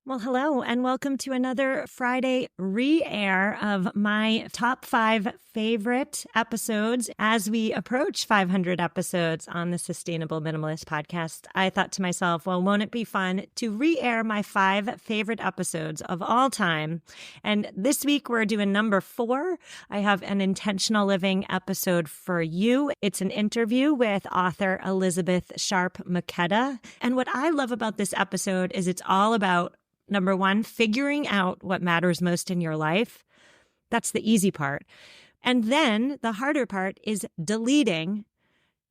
Well, hello, and welcome to another Friday re-air of my top 5 favorite episodes. As we approach 500 episodes on the Sustainable Minimalist podcast, I thought to myself, well, won't it be fun to re-air my 5 favorite episodes of all time? And this week we're doing number 4. I have an intentional living episode for you. It's an interview with author Elisabeth Sharp-Makeda. And what I love about this episode is it's all about number 1, figuring out what matters most in your life. That's the easy part. And then the harder part is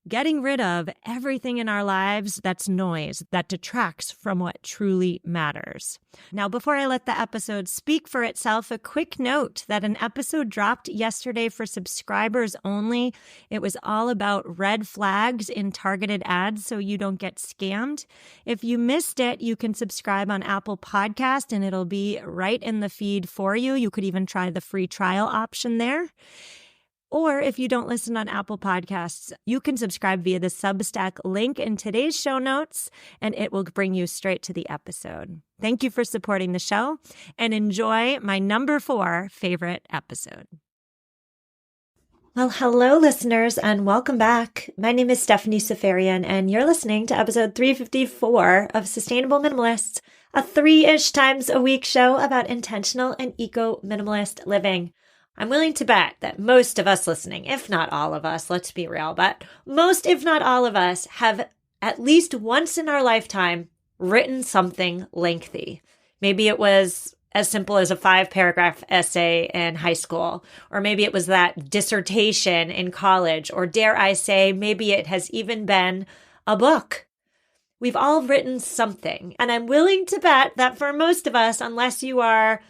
getting rid of everything in our lives that's noise, that detracts from what truly matters. Now, before I let the episode speak for itself, a quick note that an episode dropped yesterday for subscribers only. It was all about red flags in targeted ads so you don't get scammed. If you missed it, you can subscribe on Apple Podcast and it'll be right in the feed for you. You could even try the free trial option there. Or if you don't listen on Apple Podcasts, you can subscribe via the Substack link in today's show notes, and it will bring you straight to the episode. Thank you for supporting the show, and enjoy my number 4 favorite episode. Well, hello, listeners, and welcome back. My name is Stephanie Safarian, and you're listening to episode 354 of Sustainable Minimalists, a 3-ish times a week show about intentional and eco-minimalist living. I'm willing to bet that most of us listening, if not all of us, let's be real, but most, if not all of us, have at least once in our lifetime written something lengthy. Maybe it was as simple as a 5-paragraph essay in high school, or maybe it was that dissertation in college, or dare I say, maybe it has even been a book. We've all written something, and I'm willing to bet that for most of us, unless you are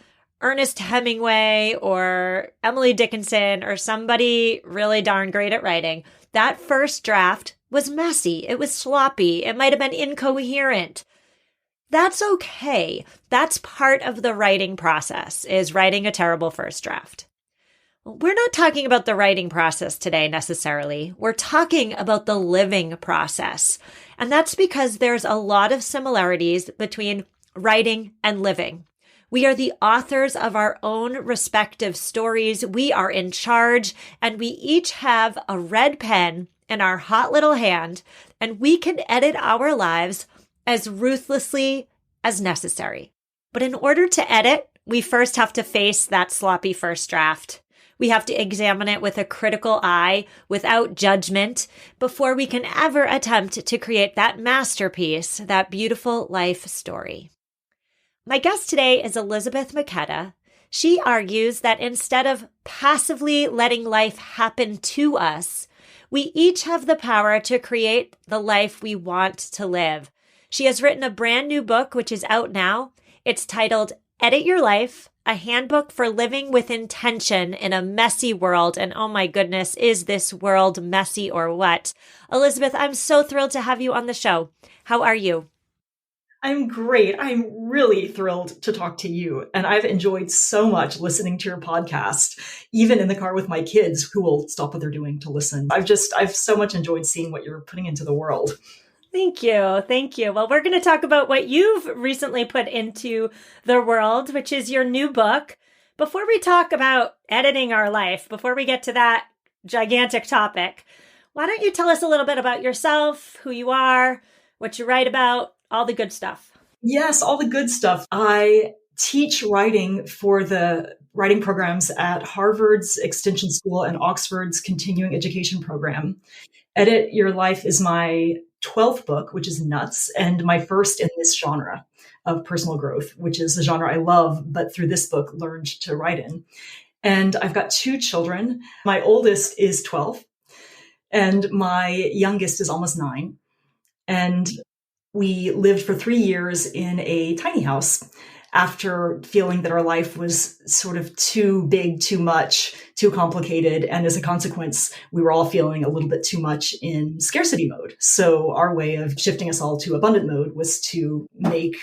Ernest Hemingway or Emily Dickinson or somebody really darn great at writing, that first draft was messy. It was sloppy. It might have been incoherent. That's okay. That's part of the writing process, is writing a terrible first draft. We're not talking about the writing process today necessarily. We're talking about the living process. And that's because there's a lot of similarities between writing and living. We are the authors of our own respective stories. We are in charge, and we each have a red pen in our hot little hand, and we can edit our lives as ruthlessly as necessary. But in order to edit, we first have to face that sloppy first draft. We have to examine it with a critical eye, without judgment, before we can ever attempt to create that masterpiece, that beautiful life story. My guest today is Elisabeth Makeda. She argues that instead of passively letting life happen to us, we each have the power to create the life we want to live. She has written a brand new book, which is out now. It's titled Edit Your Life, a handbook for living with intention in a messy world. And oh my goodness, is this world messy or what? Elisabeth, I'm so thrilled to have you on the show. How are you? I'm great. I'm really thrilled to talk to you. And I've enjoyed so much listening to your podcast, even in the car with my kids who will stop what they're doing to listen. I've so much enjoyed seeing what you're putting into the world. Thank you. Thank you. Well, we're going to talk about what you've recently put into the world, which is your new book. Before we talk about editing our life, before we get to that gigantic topic, why don't you tell us a little bit about yourself, who you are, what you write about, all the good stuff. Yes, all the good stuff. I teach writing for the writing programs at Harvard's Extension School and Oxford's Continuing Education program. Edit Your Life is my 12th book, which is nuts, and my first in this genre of personal growth, which is the genre I love, but through this book learned to write in. And I've got 2 children. My oldest is 12, and my youngest is almost 9. And we lived for 3 years in a tiny house after feeling that our life was sort of too big, too much, too complicated. And as a consequence, we were all feeling a little bit too much in scarcity mode. So our way of shifting us all to abundant mode was to make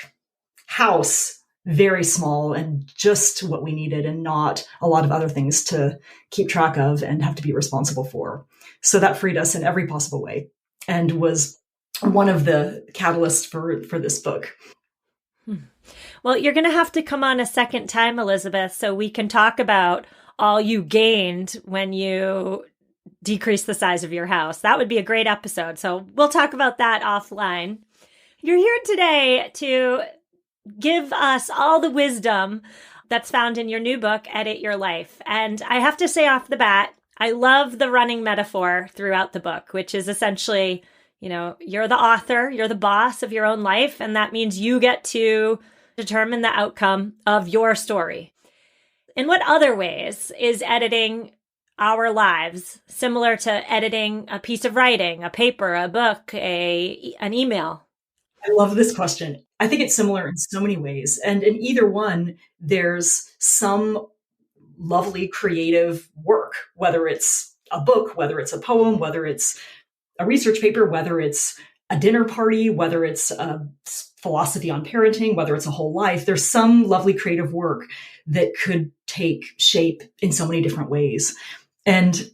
house very small and just what we needed and not a lot of other things to keep track of and have to be responsible for. So that freed us in every possible way and was one of the catalysts for this book. Well, you're going to have to come on a second time, Elisabeth, so we can talk about all you gained when you decrease the size of your house. That would be a great episode. So we'll talk about that offline. You're here today to give us all the wisdom that's found in your new book, Edit Your Life. And I have to say off the bat, I love the running metaphor throughout the book, which is essentially, you're the author, you're the boss of your own life, and that means you get to determine the outcome of your story. In what other ways is editing our lives similar to editing a piece of writing, a paper, a book, an email? I love this question. I think it's similar in so many ways. And in either one, there's some lovely creative work, whether it's a book, whether it's a poem, whether it's a research paper, whether it's a dinner party, whether it's a philosophy on parenting, whether it's a whole life. There's some lovely creative work that could take shape in so many different ways. And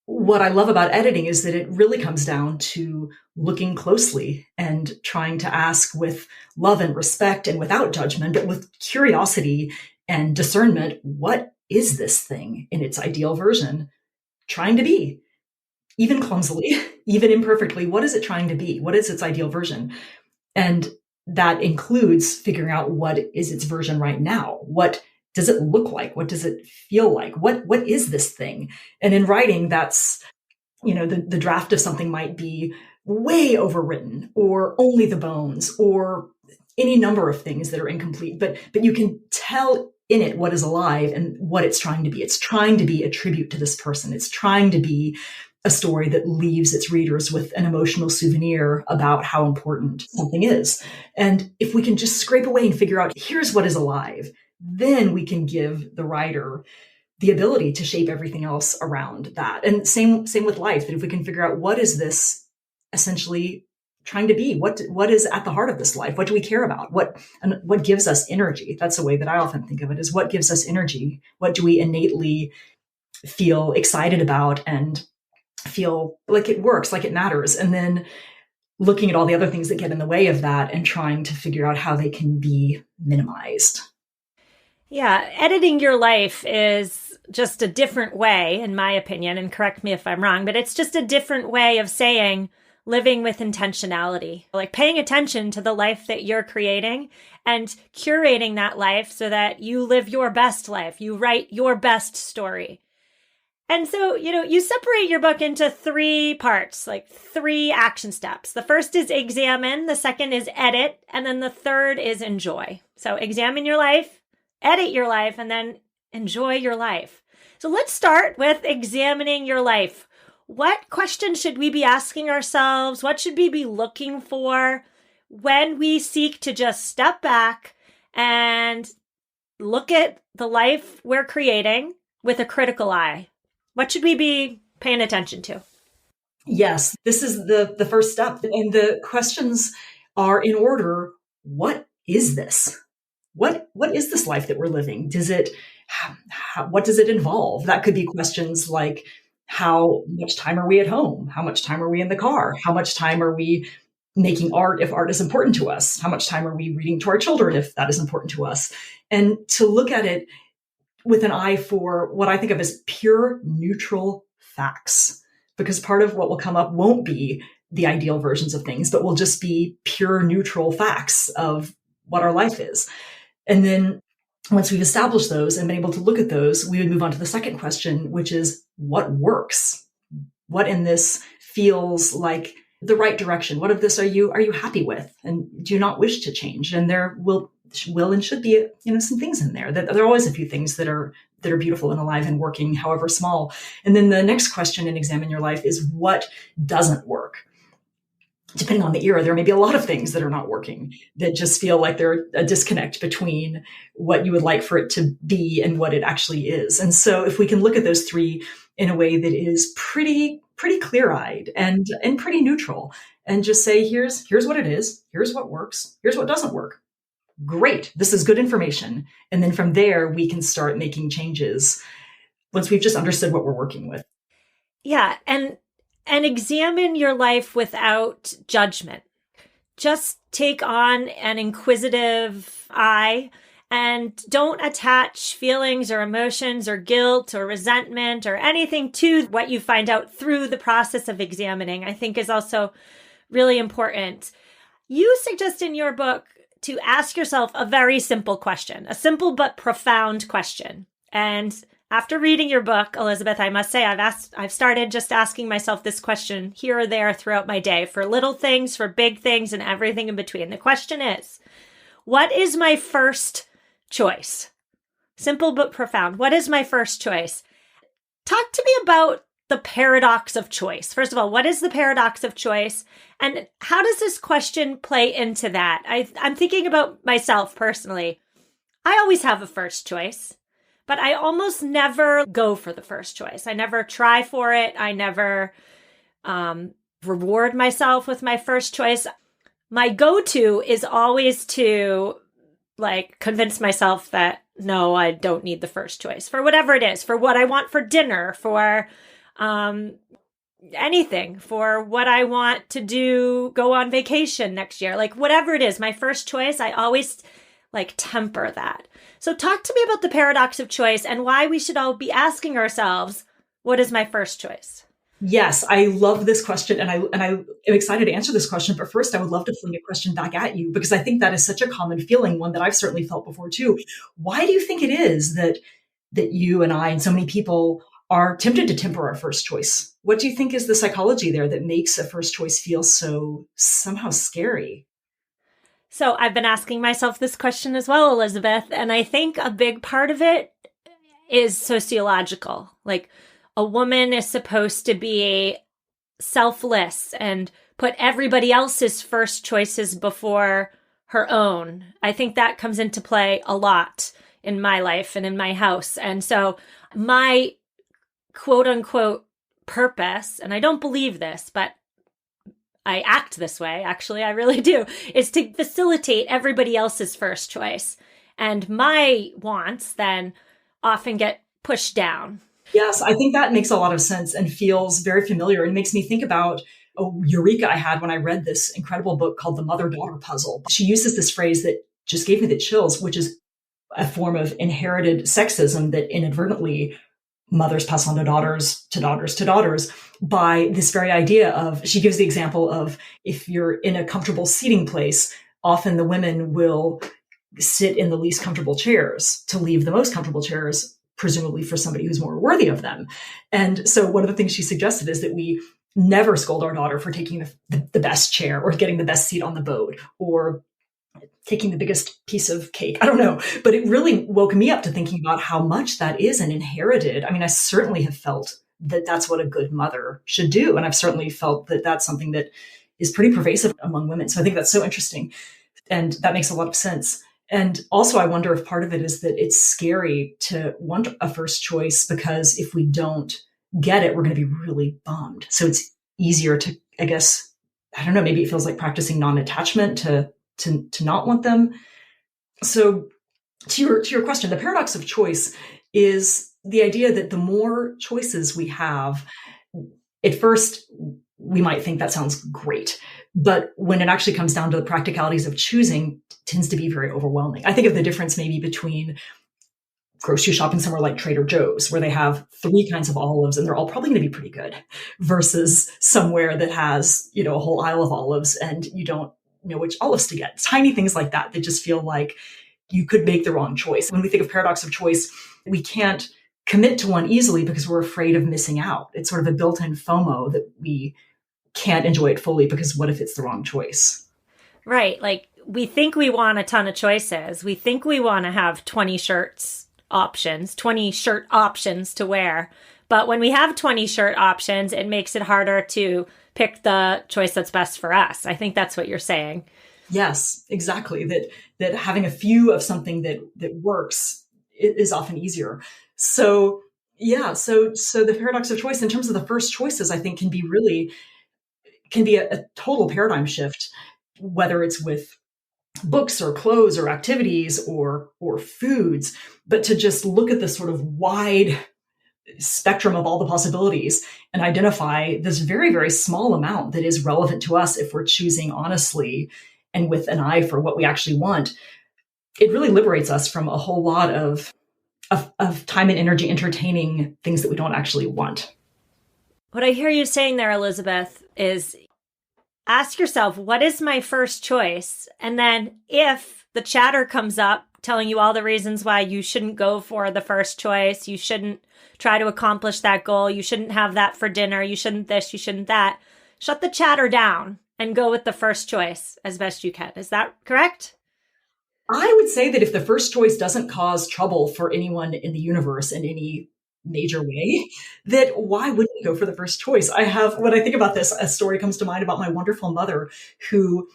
what I love about editing is that it really comes down to looking closely and trying to ask with love and respect and without judgment, but with curiosity and discernment, what is this thing in its ideal version trying to be? Even clumsily, even imperfectly, what is it trying to be? What is its ideal version? And that includes figuring out what is its version right now. What does it look like? What does it feel like? What is this thing? And in writing, that's, the draft of something might be way overwritten or only the bones or any number of things that are incomplete, but you can tell in it what is alive and what it's trying to be. It's trying to be a tribute to this person. It's trying to be a story that leaves its readers with an emotional souvenir about how important something is. And if we can just scrape away and figure out, here's what is alive, then we can give the writer the ability to shape everything else around that. And same with life, that if we can figure out what is this essentially trying to be, what is at the heart of this life? What do we care about? What gives us energy? That's the way that I often think of it, is what gives us energy? What do we innately feel excited about and feel like it works, like it matters? And then looking at all the other things that get in the way of that and trying to figure out how they can be minimized. Yeah, editing your life is just a different way, in my opinion, and correct me if I'm wrong, but it's just a different way of saying living with intentionality, like paying attention to the life that you're creating and curating that life so that you live your best life, you write your best story. And so, you separate your book into 3 parts, like 3 action steps. The first is examine, the second is edit, and then the third is enjoy. So examine your life, edit your life, and then enjoy your life. So let's start with examining your life. What questions should we be asking ourselves? What should we be looking for when we seek to just step back and look at the life we're creating with a critical eye? What should we be paying attention to? Yes, this is the first step. And the questions are in order. What is this? What is this life that we're living? What does it involve? That could be questions like, how much time are we at home? How much time are we in the car? How much time are we making art if art is important to us? How much time are we reading to our children if that is important to us? And to look at it with an eye for what I think of as pure neutral facts, because part of what will come up won't be the ideal versions of things, but will just be pure neutral facts of what our life is. And then once we've established those and been able to look at those, we would move on to the second question, which is what works? What in this feels like the right direction? What of this are you happy with and do you not wish to change? And there will and should be, some things in there. That there are always a few things that are beautiful and alive and working, however small. And then the next question in Examine Your Life is what doesn't work? Depending on the era, there may be a lot of things that are not working that just feel like they're a disconnect between what you would like for it to be and what it actually is. And so if we can look at those 3 in a way that is pretty clear-eyed and pretty neutral and just say, here's what it is, here's what works, here's what doesn't work. Great, this is good information. And then from there, we can start making changes once we've just understood what we're working with. Yeah, and examine your life without judgment. Just take on an inquisitive eye and don't attach feelings or emotions or guilt or resentment or anything to what you find out through the process of examining, I think is also really important. You suggest in your book to ask yourself a very simple question, a simple but profound question. And after reading your book, Elisabeth, I must say I've started just asking myself this question here or there throughout my day for little things, for big things, and everything in between. The question is, what is my first choice? Simple but profound. What is my first choice? Talk to me about the paradox of choice. First of all, what is the paradox of choice? And how does this question play into that? I'm thinking about myself personally. I always have a first choice, but I almost never go for the first choice. I never try for it. I never reward myself with my first choice. My go-to is always to convince myself that, no, I don't need the first choice for whatever it is, for what I want for dinner, for anything, for what I want to do, go on vacation next year, whatever it is, my first choice, I always temper that. So talk to me about the paradox of choice and why we should all be asking ourselves, what is my first choice? Yes, I love this question, and I am excited to answer this question. But first, I would love to fling a question back at you, because I think that is such a common feeling, one that I've certainly felt before too. Why do you think it is that you and I and so many people are tempted to temper our first choice? What do you think is the psychology there that makes a first choice feel so somehow scary? So I've been asking myself this question as well, Elisabeth, and I think a big part of it is sociological. A woman is supposed to be selfless and put everybody else's first choices before her own. I think that comes into play a lot in my life and in my house. And so my quote unquote purpose, and I don't believe this, but I act this way, actually, I really do, is to facilitate everybody else's first choice. And my wants then often get pushed down. Yes, I think that makes a lot of sense and feels very familiar, and makes me think about a eureka I had when I read this incredible book called The Mother-Daughter Puzzle. She uses this phrase that just gave me the chills, which is a form of inherited sexism that inadvertently mothers pass on to daughters, to daughters, to daughters, by this very idea of, she gives the example of, if you're in a comfortable seating place, often the women will sit in the least comfortable chairs to leave the most comfortable chairs, presumably for somebody who's more worthy of them. And so one of the things she suggested is that we never scold our daughter for taking the best chair, or getting the best seat on the boat, or taking the biggest piece of cake. I don't know. But it really woke me up to thinking about how much that is an inherited. I mean, I certainly have felt that that's what a good mother should do. And I've certainly felt that that's something that is pretty pervasive among women. So I think that's so interesting. And that makes a lot of sense. And also, I wonder if part of it is that it's scary to want a first choice, because if we don't get it, we're going to be really bummed. So it's easier to, I guess, I don't know, maybe it feels like practicing non-attachment to not want them. So to your question, the paradox of choice is the idea that the more choices we have, at first, we might think that sounds great. But when it actually comes down to the practicalities of choosing, it tends to be very overwhelming. I think of the difference maybe between grocery shopping somewhere like Trader Joe's, where they have 3 kinds of olives and they're all probably going to be pretty good, versus somewhere that has, a whole aisle of olives and you don't know which olives to get. Tiny things like that just feel like you could make the wrong choice. When we think of paradox of choice, we can't commit to one easily because we're afraid of missing out. It's sort of a built-in FOMO that we can't enjoy it fully, because what if it's the wrong choice? Right. We think we want a ton of choices. We think we want to have 20 shirt options to wear. But when we have 20 shirt options, it makes it harder to pick the choice that's best for us. I think that's what you're saying. Yes, exactly. That having a few of something that works is often easier. So yeah, so the paradox of choice in terms of the first choices, I think can be a total paradigm shift, whether it's with books or clothes or activities or foods, but to just look at this sort of wide spectrum of all the possibilities and identify this very, very small amount that is relevant to us if we're choosing honestly, and with an eye for what we actually want, it really liberates us from a whole lot of time and energy entertaining things that we don't actually want. What I hear you saying there, Elisabeth, is ask yourself, what is my first choice? And then if the chatter comes up telling you all the reasons why you shouldn't go for the first choice, you shouldn't try to accomplish that goal, you shouldn't have that for dinner, you shouldn't this, you shouldn't that, shut the chatter down and go with the first choice as best you can. Is that correct? I would say that if the first choice doesn't cause trouble for anyone in the universe in any major way, that why wouldn't you go for the first choice? When I think about this, a story comes to mind about my wonderful mother, who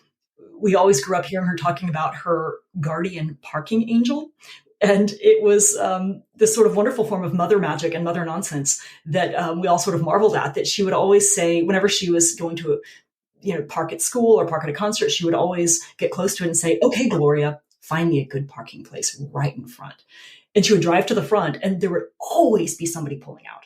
we always grew up hearing her talking about her guardian parking angel. And it was this sort of wonderful form of mother magic and mother nonsense that we all sort of marveled at, that she would always say, whenever she was going to park at school or park at a concert, she would always get close to it and say, "Okay, Gloria, find me a good parking place right in front." And she would drive to the front and there would always be somebody pulling out.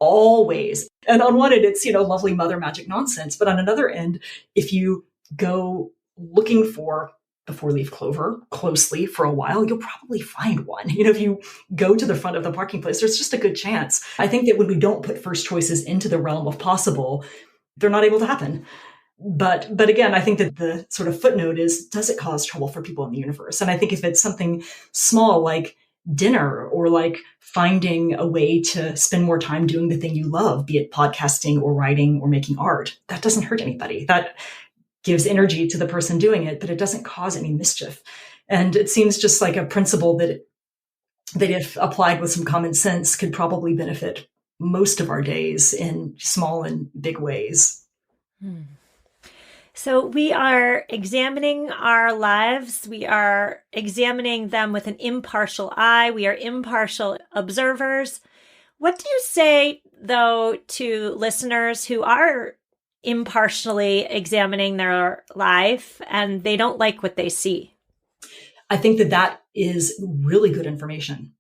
Always. And on one end, it's, lovely mother magic nonsense. But on another end, if you go looking for the four-leaf clover closely for a while, you'll probably find one. If you go to the front of the parking place, there's just a good chance. I think that when we don't put first choices into the realm of possible, they're not able to happen. But again, I think that the sort of footnote is, does it cause trouble for people in the universe? And I think if it's something small like dinner, or like finding a way to spend more time doing the thing you love, be it podcasting or writing or making art, that doesn't hurt anybody. That gives energy to the person doing it, but it doesn't cause any mischief. And it seems just like a principle that if applied with some common sense could probably benefit most of our days in small and big ways. So we are examining our lives. We are examining them with an impartial eye. We are impartial observers. What do you say, though, to listeners who are impartially examining their life and they don't like what they see? I think that is really good information.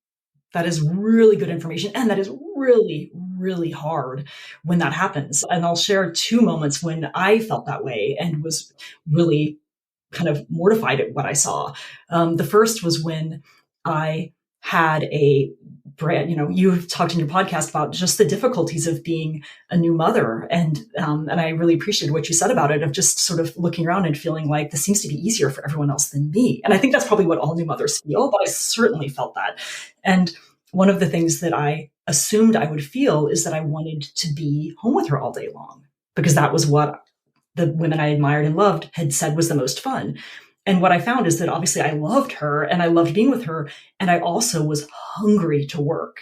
That is really good information. And that is really, really hard when that happens. And I'll share two moments when I felt that way and was really kind of mortified at what I saw. The first was when I had a brand, you've talked in your podcast about just the difficulties of being a new mother. And I really appreciated what you said about it, of just sort of looking around and feeling like this seems to be easier for everyone else than me. And I think that's probably what all new mothers feel, but I certainly felt that. And one of the things that I assumed I would feel is that I wanted to be home with her all day long, because that was what the women I admired and loved had said was the most fun. And what I found is that obviously I loved her and I loved being with her. And I also was hungry to work,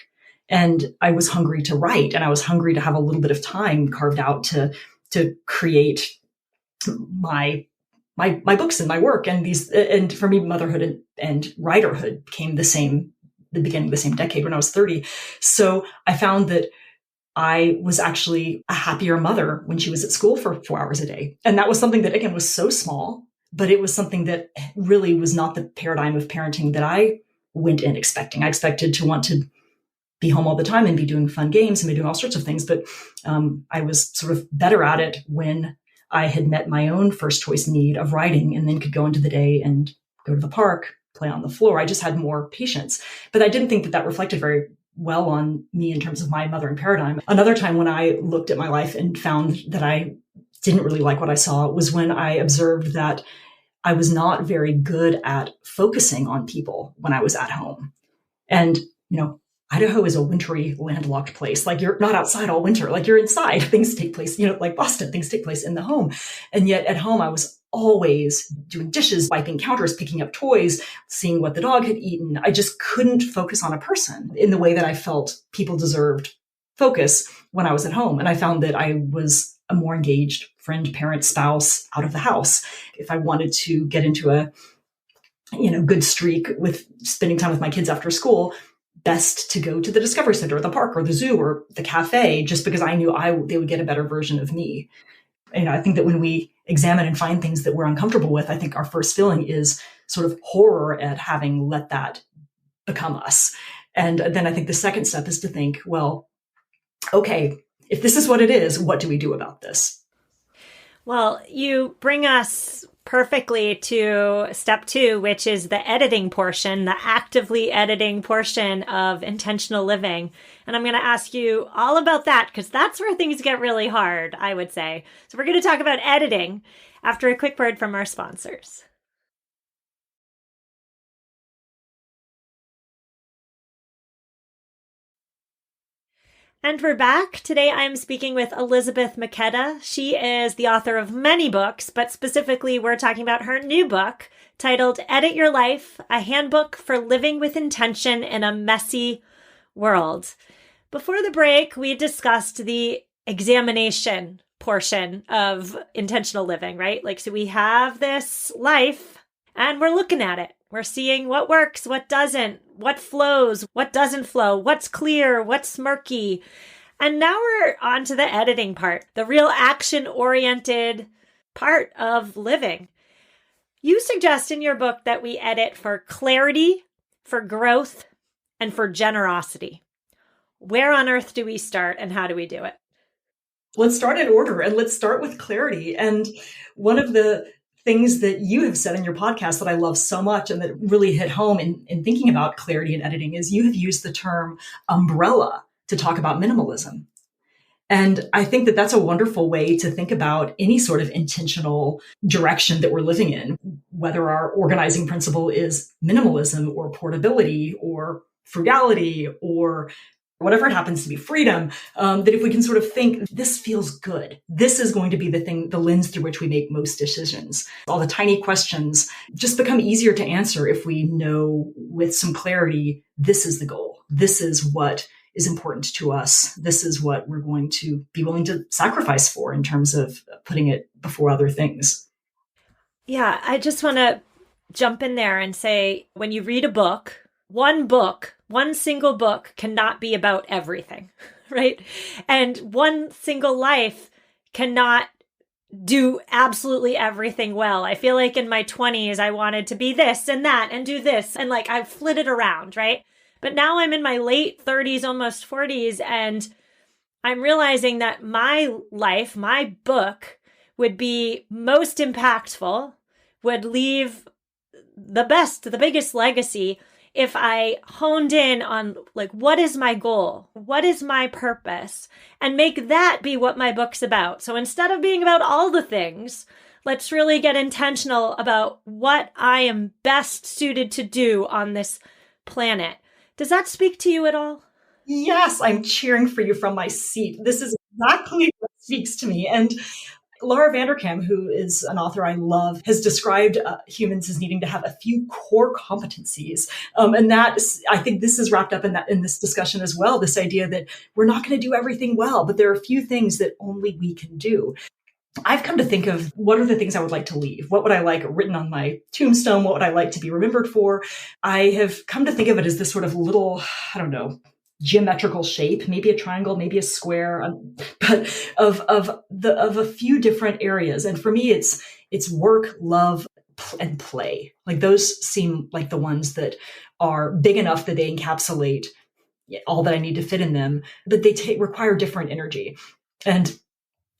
and I was hungry to write, and I was hungry to have a little bit of time carved out to create my books and my work. And for me, motherhood and writerhood came the beginning of the same decade when I was 30. So I found that I was actually a happier mother when she was at school for 4 hours a day. And that was something that, again, was so small, but it was something that really was not the paradigm of parenting that I went in expecting. I expected to want to be home all the time and be doing fun games and be doing all sorts of things. But I was sort of better at it when I had met my own first choice need of writing, and then could go into the day and go to the park, play on the floor. I just had more patience. But I didn't think that reflected very well on me in terms of my mothering paradigm. Another time when I looked at my life and found that I didn't really like what I saw was when I observed that I was not very good at focusing on people when I was at home. And, Idaho is a wintry, landlocked place. Like, you're not outside all winter. Like, you're inside. Things take place, like Boston, things take place in the home. And yet at home, I was always doing dishes, wiping counters, picking up toys, seeing what the dog had eaten. I just couldn't focus on a person in the way that I felt people deserved focus when I was at home. And I found that I was a more engaged friend, parent, spouse out of the house. If I wanted to get into a, good streak with spending time with my kids after school, best to go to the Discovery Center or the park or the zoo or the cafe, just because I knew they would get a better version of me. I think that when we examine and find things that we're uncomfortable with, I think our first feeling is sort of horror at having let that become us. And then I think the second step is to think, well, okay, if this is what it is, what do we do about this? Well, you bring us perfectly to step 2, which is the editing portion, the actively editing portion of intentional living. And I'm going to ask you all about that because that's where things get really hard, I would say. So we're going to talk about editing after a quick word from our sponsors. And we're back. Today I'm speaking with Elisabeth McKedda. She is the author of many books, but specifically we're talking about her new book titled Edit Your Life, a handbook for living with intention in a messy world. Before the break, we discussed the examination portion of intentional living, right? Like, so we have this life and we're looking at it. We're seeing what works, what doesn't, what flows, what doesn't flow, what's clear, what's murky. And now we're on to the editing part, the real action-oriented part of living. You suggest in your book that we edit for clarity, for growth, and for generosity. Where on earth do we start and how do we do it? Let's start in order and let's start with clarity. And one of the things that you have said in your podcast that I love so much and that really hit home in thinking about clarity and editing is you have used the term umbrella to talk about minimalism. And I think that that's a wonderful way to think about any sort of intentional direction that we're living in, whether our organizing principle is minimalism or portability or frugality or whatever it happens to be, freedom, that if we can sort of think, this feels good, this is going to be the thing, the lens through which we make most decisions. All the tiny questions just become easier to answer if we know with some clarity, this is the goal. This is what is important to us. This is what we're going to be willing to sacrifice for in terms of putting it before other things. Yeah, I just want to jump in there and say, when you read a book, one single book cannot be about everything, right? And one single life cannot do absolutely everything well. I feel like in my 20s, I wanted to be this and that and do this. And like I flitted around, right? But now I'm in my late 30s, almost 40s, and I'm realizing that my life, my book would be most impactful, would leave the biggest legacy if I honed in on like, what is my goal? What is my purpose? And make that be what my book's about. So instead of being about all the things, let's really get intentional about what I am best suited to do on this planet. Does that speak to you at all? Yes, I'm cheering for you from my seat. This is exactly what speaks to me. And Laura Vanderkam, who is an author I love, has described humans as needing to have a few core competencies. And that, I think this is wrapped up in this discussion as well, this idea that we're not going to do everything well, but there are a few things that only we can do. I've come to think of what are the things I would like to leave? What would I like written on my tombstone? What would I like to be remembered for? I have come to think of it as this sort of little, I don't know, geometrical shape, maybe a triangle, maybe a square, but of a few different areas. And for me, it's work, love, and play. Like those seem like the ones that are big enough that they encapsulate all that I need to fit in them, but they require different energy. And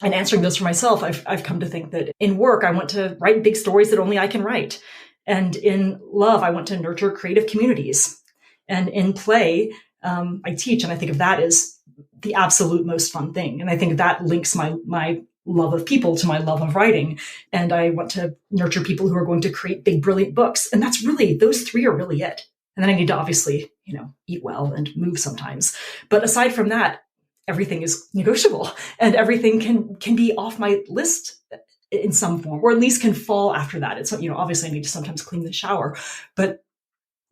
answering those for myself, I've come to think that in work, I want to write big stories that only I can write. And in love, I want to nurture creative communities. And in play, I teach, and I think of that as the absolute most fun thing. And I think that links my love of people to my love of writing. And I want to nurture people who are going to create big, brilliant books. And that's really, those three are really it. And then I need to obviously, eat well and move sometimes. But aside from that, everything is negotiable and everything can be off my list in some form, or at least can fall after that. It's, obviously I need to sometimes clean the shower, but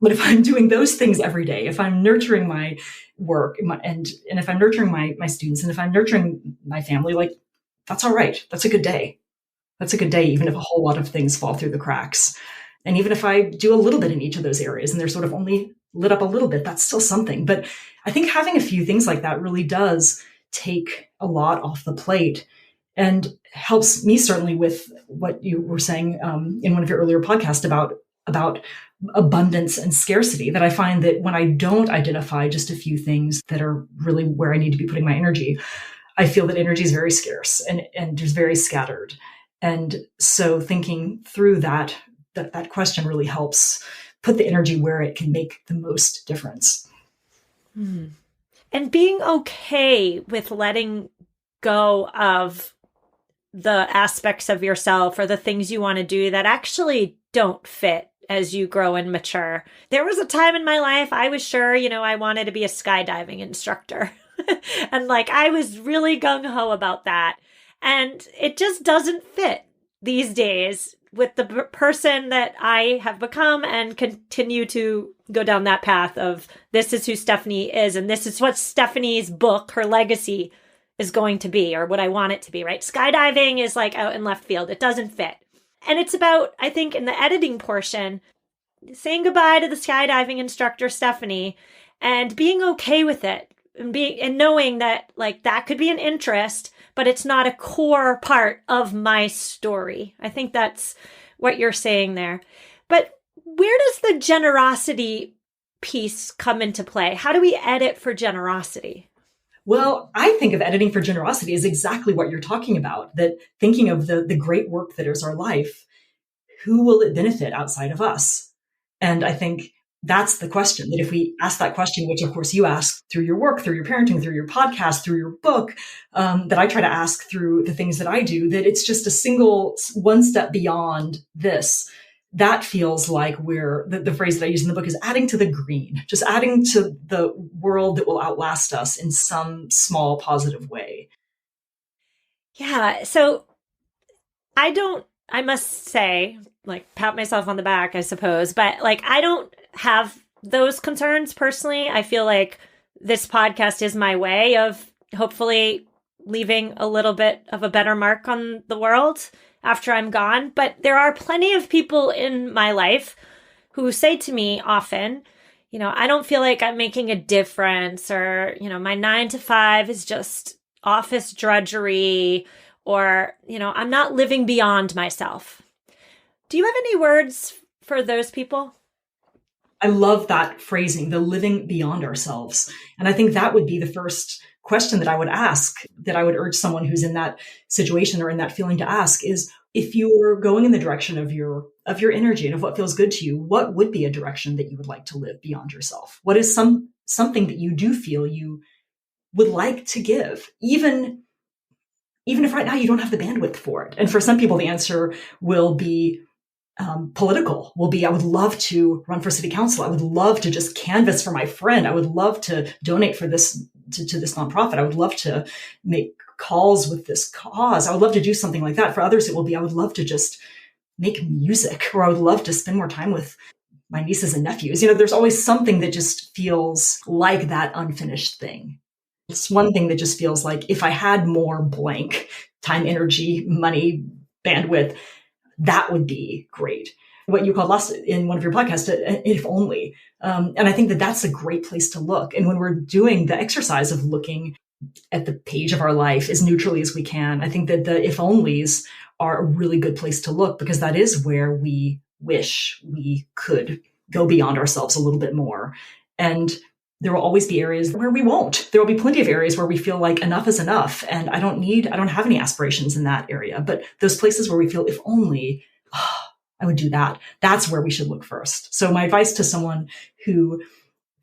if I'm doing those things every day, if I'm nurturing my work and if I'm nurturing my students and if I'm nurturing my family, like that's all right. That's a good day. That's a good day, even if a whole lot of things fall through the cracks. And even if I do a little bit in each of those areas and they're sort of only lit up a little bit, that's still something. But I think having a few things like that really does take a lot off the plate and helps me certainly with what you were saying in one of your earlier podcasts about abundance and scarcity, that I find that when I don't identify just a few things that are really where I need to be putting my energy, I feel that energy is very scarce and just very scattered. And so thinking through that question really helps put the energy where it can make the most difference. Hmm. And being okay with letting go of the aspects of yourself or the things you want to do that actually don't fit as you grow and mature. There was a time in my life I was sure, I wanted to be a skydiving instructor. And I was really gung-ho about that. And it just doesn't fit these days with the person that I have become and continue to go down that path of this is who Stephanie is. And this is what Stephanie's book, her legacy, is going to be, or what I want it to be, right? Skydiving is out in left field. It doesn't fit. And it's about, I think, in the editing portion, saying goodbye to the skydiving instructor, Stephanie, and being okay with it and knowing that that could be an interest, but it's not a core part of my story. I think that's what you're saying there. But where does the generosity piece come into play? How do we edit for generosity? Well, I think of editing for generosity as exactly what you're talking about, that thinking of the great work that is our life, who will it benefit outside of us? And I think that's the question, that if we ask that question, which of course you ask through your work, through your parenting, through your podcast, through your book, that I try to ask through the things that I do, that it's just a single one step beyond this. That feels like the phrase that I use in the book is adding to the green, just adding to the world that will outlast us in some small positive way. Yeah. So I must say, pat myself on the back, I suppose, but I don't have those concerns personally. I feel like this podcast is my way of hopefully leaving a little bit of a better mark on the world after I'm gone. But there are plenty of people in my life who say to me often, I don't feel like I'm making a difference, or, my 9 to 5 is just office drudgery, or, I'm not living beyond myself. Do you have any words for those people? I love that phrasing, the living beyond ourselves. And I think that would be the first question that I would ask, that I would urge someone who's in that situation or in that feeling to ask, is if you're going in the direction of your energy and of what feels good to you, what would be a direction that you would like to live beyond yourself? What is something that you do feel you would like to give, even if right now you don't have the bandwidth for it? And for some people, the answer will be political, I would love to run for city council. I would love to just canvass for my friend. I would love to donate for this to this nonprofit. I would love to make calls with this cause. I would love to do something like that. For others, it will be, I would love to just make music, or I would love to spend more time with my nieces and nephews. There's always something that just feels like that unfinished thing. It's one thing that just feels like if I had more blank time, energy, money, bandwidth, that would be great. What you called last in one of your podcasts, if only. And I think that that's a great place to look. And when we're doing the exercise of looking at the page of our life as neutrally as we can, I think that the if onlys are a really good place to look, because that is where we wish we could go beyond ourselves a little bit more. And there will always be areas where we won't. There will be plenty of areas where we feel like enough is enough. And I don't have any aspirations in that area. But those places where we feel, if only, I would do that. That's where we should look first. So my advice to someone who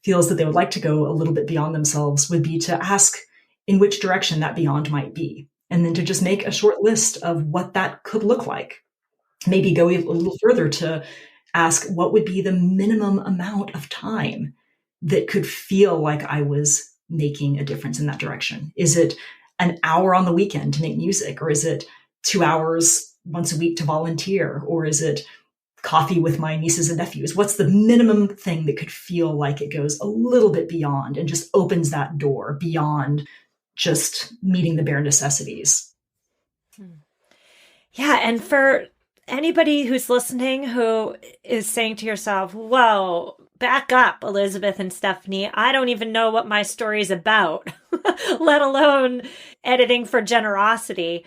feels that they would like to go a little bit beyond themselves would be to ask in which direction that beyond might be. And then to just make a short list of what that could look like. Maybe go a little further to ask what would be the minimum amount of time that could feel like I was making a difference in that direction. Is it an hour on the weekend to make music? Or is it 2 hours once a week to volunteer? Or is it coffee with my nieces and nephews? What's the minimum thing that could feel like it goes a little bit beyond and just opens that door beyond just meeting the bare necessities? Yeah. And for anybody who's listening who is saying to yourself, whoa, back up, Elisabeth and Stephanie, I don't even know what my story is about, let alone editing for generosity.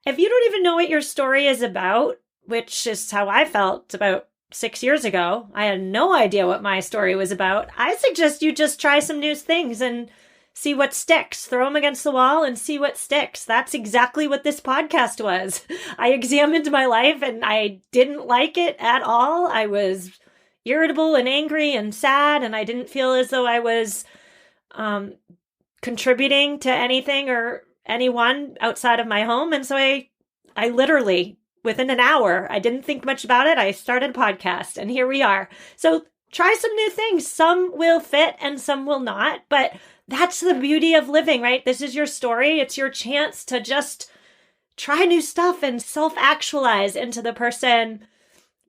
If you don't even know what your story is about, which is how I felt about 6 years ago, I had no idea what my story was about. I suggest you just try some new things and see what sticks, throw them against the wall and see what sticks. That's exactly what this podcast was. I examined my life and I didn't like it at all. I was irritable and angry and sad, and I didn't feel as though I was contributing to anything or anyone outside of my home. And so I literally, within an hour, I didn't think much about it. I started a podcast and here we are. So try some new things. Some will fit and some will not, but that's the beauty of living, right? This is your story. It's your chance to just try new stuff and self-actualize into the person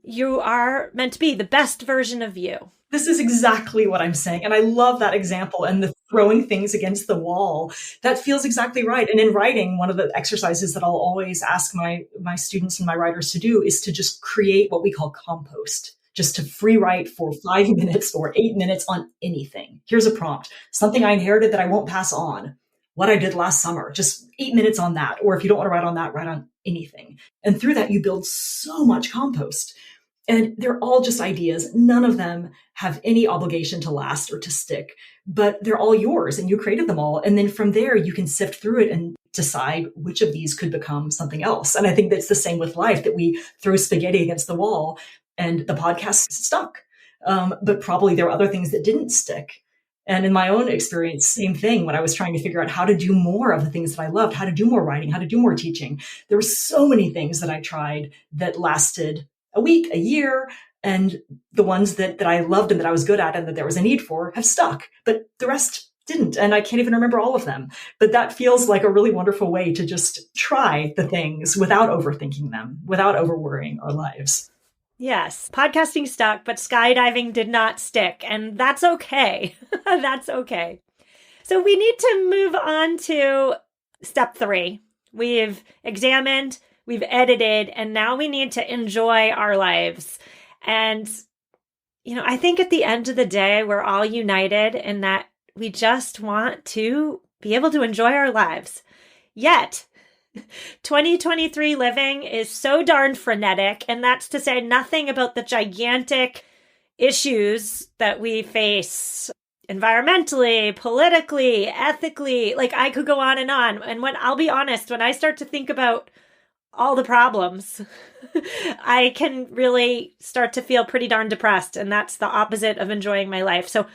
you are meant to be, the best version of you. This is exactly what I'm saying. And I love that example and the throwing things against the wall. That feels exactly right. And in writing, one of the exercises that I'll always ask my students and my writers to do is to just create what we call compost. Just to free write for 5 minutes or 8 minutes on anything. Here's a prompt. Something I inherited that I won't pass on. What I did last summer. Just 8 minutes on that. Or if you don't want to write on that, write on anything. And through that, you build so much compost. And they're all just ideas. None of them have any obligation to last or to stick, but they're all yours and you created them all. And then from there, you can sift through it and decide which of these could become something else. And I think that's the same with life, that we throw spaghetti against the wall and the podcast stuck. But probably there were other things that didn't stick. And in my own experience, same thing, when I was trying to figure out how to do more of the things that I loved, how to do more writing, how to do more teaching. There were so many things that I tried that lasted a week, a year, and the ones that I loved and that I was good at and that there was a need for have stuck, but the rest didn't. And I can't even remember all of them. But that feels like a really wonderful way to just try the things without overthinking them, without overworrying our lives. Yes, podcasting stuck, but skydiving did not stick. And that's okay. That's okay. So we need to move on to step 3. We've examined, we've edited, and now we need to enjoy our lives. And, I think at the end of the day, we're all united in that we just want to be able to enjoy our lives. Yet, 2023 living is so darn frenetic, and that's to say nothing about the gigantic issues that we face environmentally, politically, ethically. Like, I could go on. And I'll be honest, when I start to think about all the problems, I can really start to feel pretty darn depressed. And that's the opposite of enjoying my life. So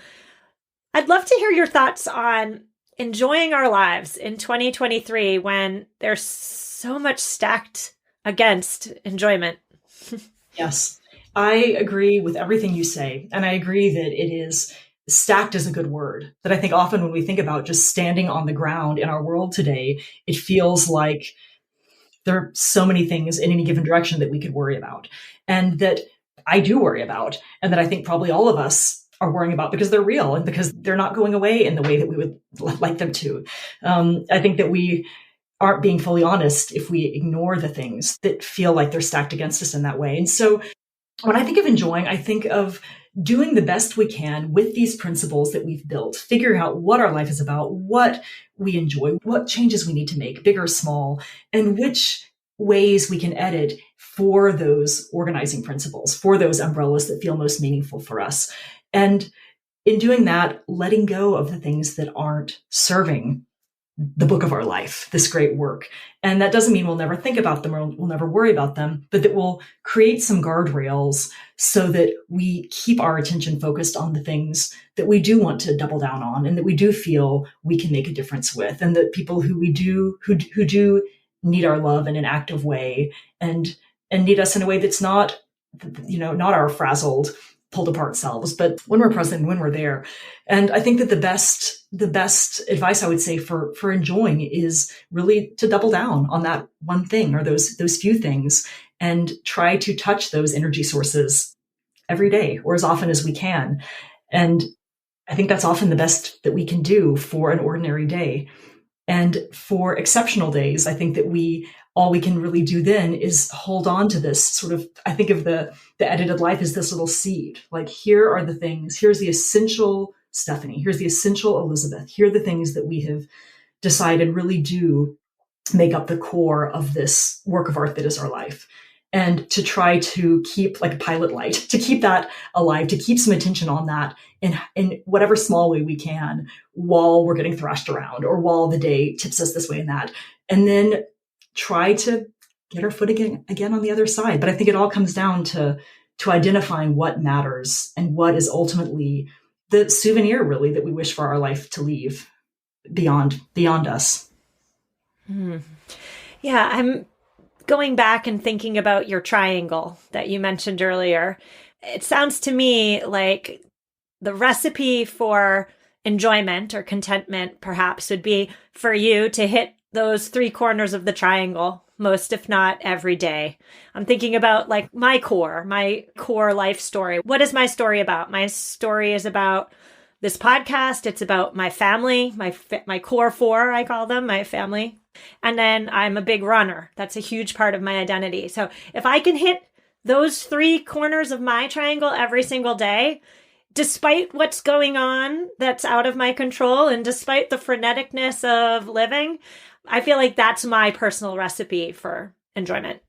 I'd love to hear your thoughts on enjoying our lives in 2023 when there's so much stacked against enjoyment. Yes, I agree with everything you say. And I agree that it is stacked is a good word. That I think often when we think about just standing on the ground in our world today, it feels like there are so many things in any given direction that we could worry about, and that I do worry about, and that I think probably all of us are worrying about because they're real and because they're not going away in the way that we would like them to. I think that we aren't being fully honest if we ignore the things that feel like they're stacked against us in that way. And so when I think of enjoying, I think of doing the best we can with these principles that we've built, figuring out what our life is about, what we enjoy, what changes we need to make, big or small, and which ways we can edit for those organizing principles, for those umbrellas that feel most meaningful for us. And in doing that, letting go of the things that aren't serving the book of our life, this great work. And that doesn't mean we'll never think about them or we'll never worry about them, but that we'll create some guardrails so that we keep our attention focused on the things that we do want to double down on and that we do feel we can make a difference with, and that people who do need our love in an active way and need us in a way that's not our frazzled, pulled apart selves, but when we're present, when we're there. And I think that the best advice I would say for enjoying is really to double down on that one thing or those few things and try to touch those energy sources every day or as often as we can. And I think that's often the best that we can do for an ordinary day. And for exceptional days, I think that all we can really do then is hold on to this sort of, I think of the edited life as this little seed. Like, here are the things, here's the essential Stephanie, here's the essential Elisabeth, here are the things that we have decided really do make up the core of this work of art that is our life. and to try to keep like a pilot light, to keep that alive, to keep some attention on that in whatever small way we can while we're getting thrashed around or while the day tips us this way and that. And then try to get our foot again on the other side. But I think it all comes down to identifying what matters and what is ultimately the souvenir really that we wish for our life to leave beyond us. Yeah, I'm going back and thinking about your triangle that you mentioned earlier. It sounds to me like the recipe for enjoyment or contentment perhaps would be for you to hit those three corners of the triangle most, if not every day. I'm thinking about like my core life story. What is my story about? My story is about this podcast. It's about my family, my core four, I call them, my family. And then I'm a big runner. That's a huge part of my identity. So if I can hit those three corners of my triangle every single day, despite what's going on that's out of my control and despite the freneticness of living, I feel like that's my personal recipe for enjoyment,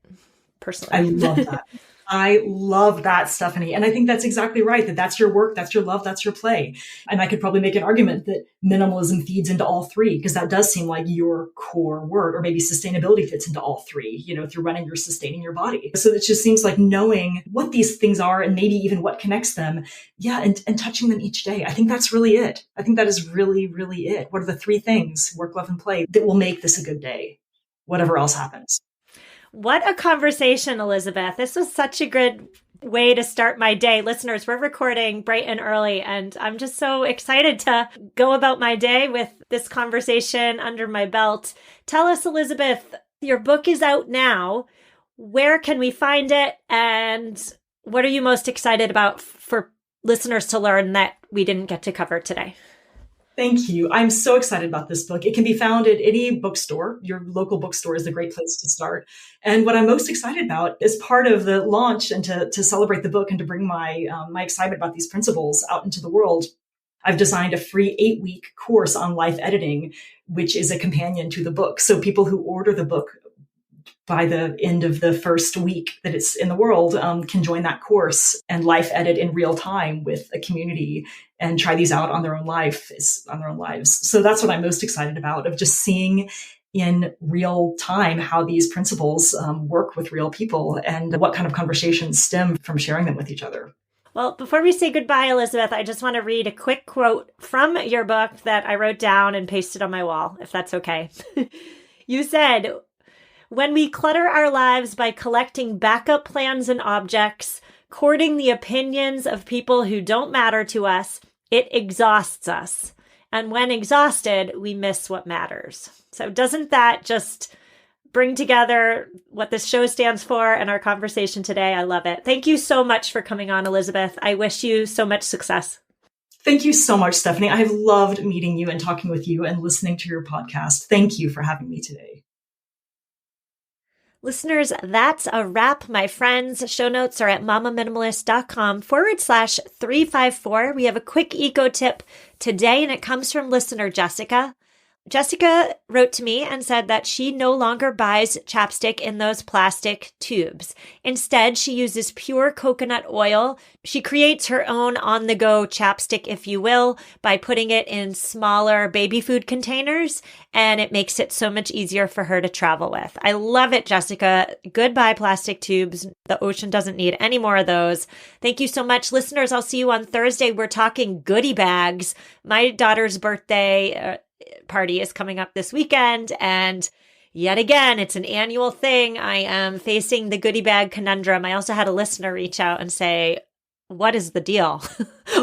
personally. I love that. I love that, Stephanie. And I think that's exactly right, that's your work, that's your love, that's your play. And I could probably make an argument that minimalism feeds into all three, because that does seem like your core word, or maybe sustainability fits into all three. If you're running, you're sustaining your body. So it just seems like knowing what these things are and maybe even what connects them. Yeah. And touching them each day. I think that's really it. I think that is really, really it. What are the three things, work, love, and play, that will make this a good day, whatever else happens? What a conversation, Elisabeth. This was such a good way to start my day. Listeners, we're recording bright and early, and I'm just so excited to go about my day with this conversation under my belt. Tell us, Elisabeth, your book is out now. Where can we find it? And what are you most excited about for listeners to learn that we didn't get to cover today? Thank you. I'm so excited about this book. It can be found at any bookstore. Your local bookstore is a great place to start. And what I'm most excited about is part of the launch and to celebrate the book and to bring my excitement about these principles out into the world. I've designed a free 8-week course on life editing, which is a companion to the book. So people who order the book by the end of the first week that it's in the world can join that course and life edit in real time with a community and try these out on their own lives. So that's what I'm most excited about, of just seeing in real time how these principles work with real people and what kind of conversations stem from sharing them with each other. Well, before we say goodbye, Elisabeth, I just want to read a quick quote from your book that I wrote down and pasted on my wall, if that's okay. You said, "When we clutter our lives by collecting backup plans and objects, courting the opinions of people who don't matter to us, it exhausts us. And when exhausted, we miss what matters." So doesn't that just bring together what this show stands for and our conversation today? I love it. Thank you so much for coming on, Elisabeth. I wish you so much success. Thank you so much, Stephanie. I have loved meeting you and talking with you and listening to your podcast. Thank you for having me today. Listeners, that's a wrap, my friends. Show notes are at MamaMinimalist.com/354. We have a quick eco tip today, and it comes from listener Jessica. Jessica wrote to me and said that she no longer buys chapstick in those plastic tubes. Instead, she uses pure coconut oil. She creates her own on-the-go chapstick, if you will, by putting it in smaller baby food containers, and it makes it so much easier for her to travel with. I love it, Jessica. Goodbye, plastic tubes. The ocean doesn't need any more of those. Thank you so much. Listeners, I'll see you on Thursday. We're talking goodie bags. My daughter's birthday party is coming up this weekend, and yet again, it's an annual thing. I am facing the goodie bag conundrum. I also had a listener reach out and say, what is the deal?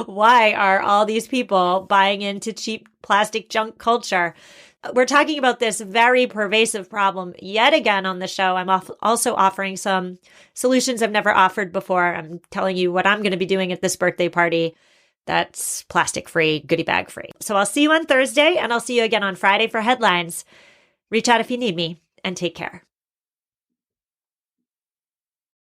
Why are all these people buying into cheap plastic junk culture? We're talking about this very pervasive problem yet again on the show. I'm also offering some solutions I've never offered before. I'm telling you what I'm going to be doing at this birthday party that's plastic free, goodie bag free. So I'll see you on Thursday, and I'll see you again on Friday for headlines. Reach out if you need me, and take care.